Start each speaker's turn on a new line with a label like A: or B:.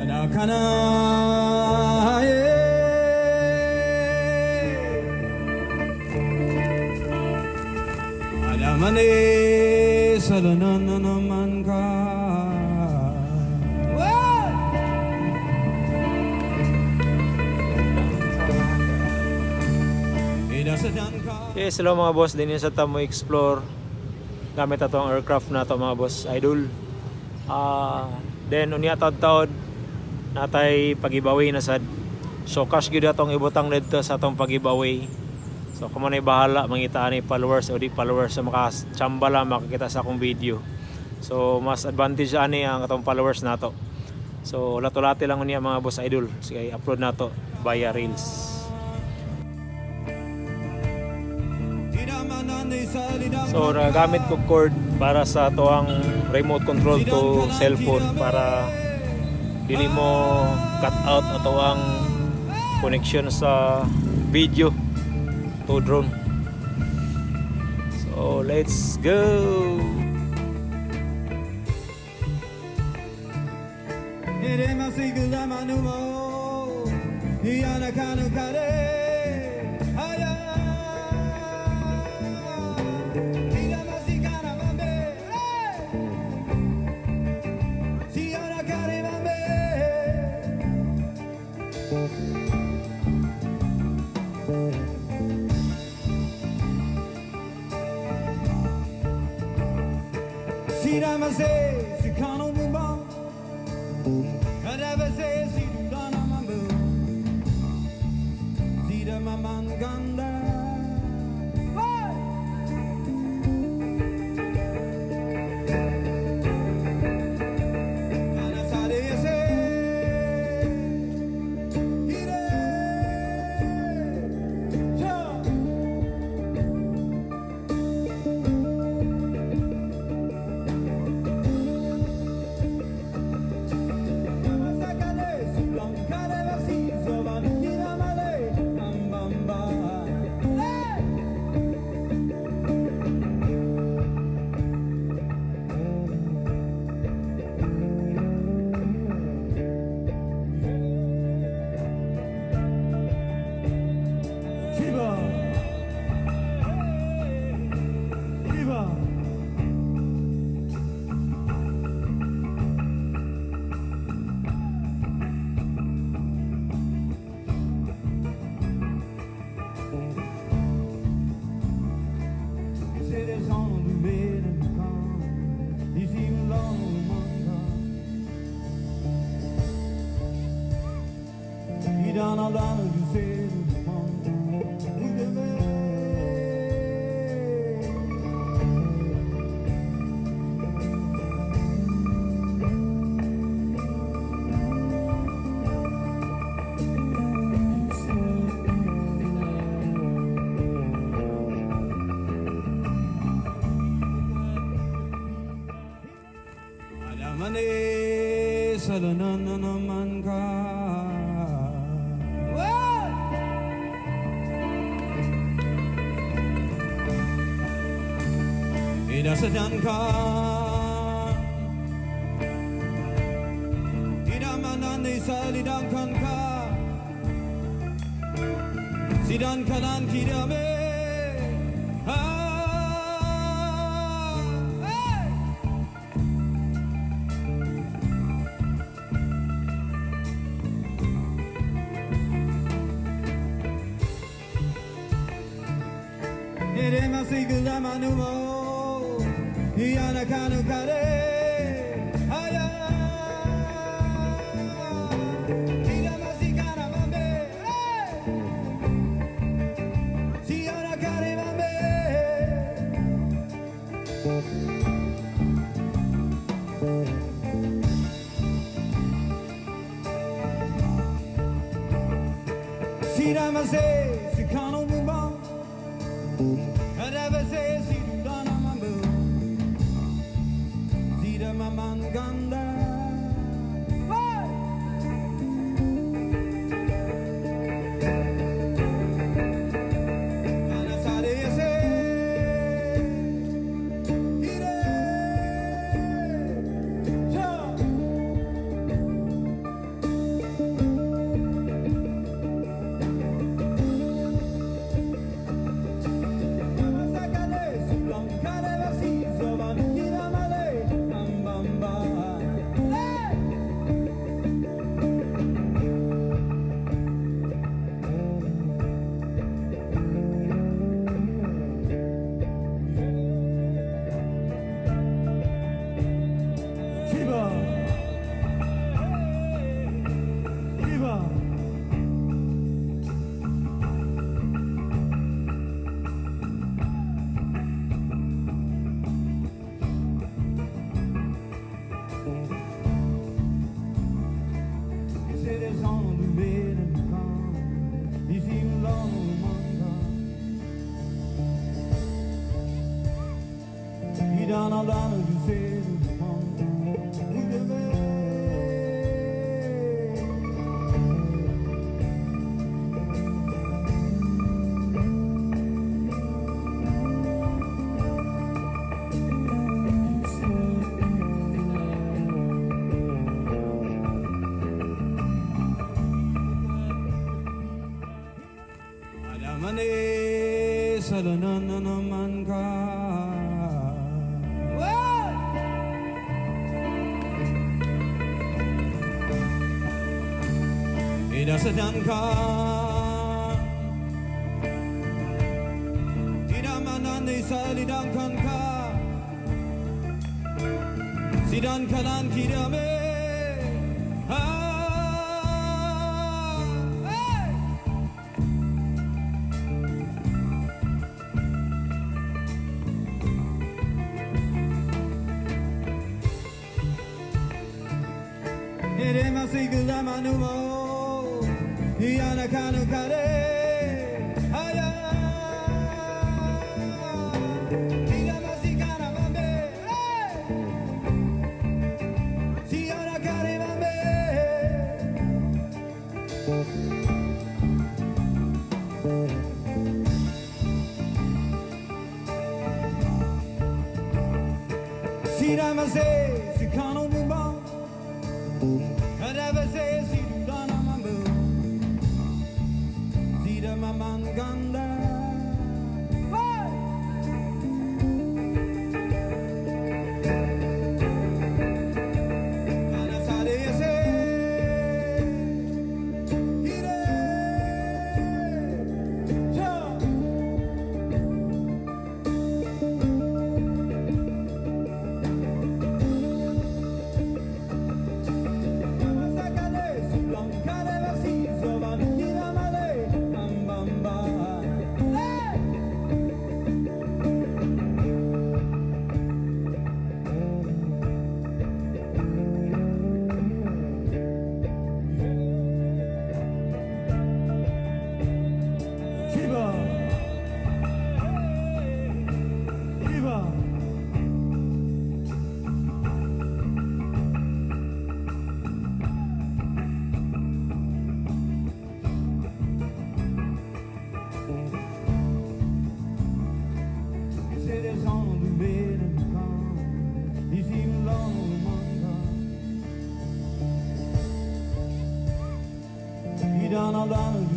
A: Yes, hello mga boss, din sa tamo explore gamit atong aircraft na to mga boss idol. Then unya taud-taud natay pag-giveaway na sad. So cash gyud atong ibutang didto sa atong pag-giveaway. So kamo na bahala mangita ni followers o di followers sa makachamba lang makakita sa akong video. So mas advantage ani ang atong followers nato. So lato-lati lang unya mga boss idol. Sige, upload nato via Reels. So nagamit ko cord para sa tuang remote control to cellphone para dili mo cut out ato ang connection sa video to drone. So let's go.
B: Salanan na naman ka. Inasadyan ka. Inamanan ay salidangkan ka. Sidan ka nan kidame. Sidanane salananamanka. Ida sadanka. Tidamanane salidangkanka. Sidan kanan kidame. Ere masigla manumo Yana kanu kare Aya Ira masigana mambe Siana kare mambe Sira mase Sikano bumba Kadavase sidana mambu Zida mamanganda Anasade yase Hire Cha Down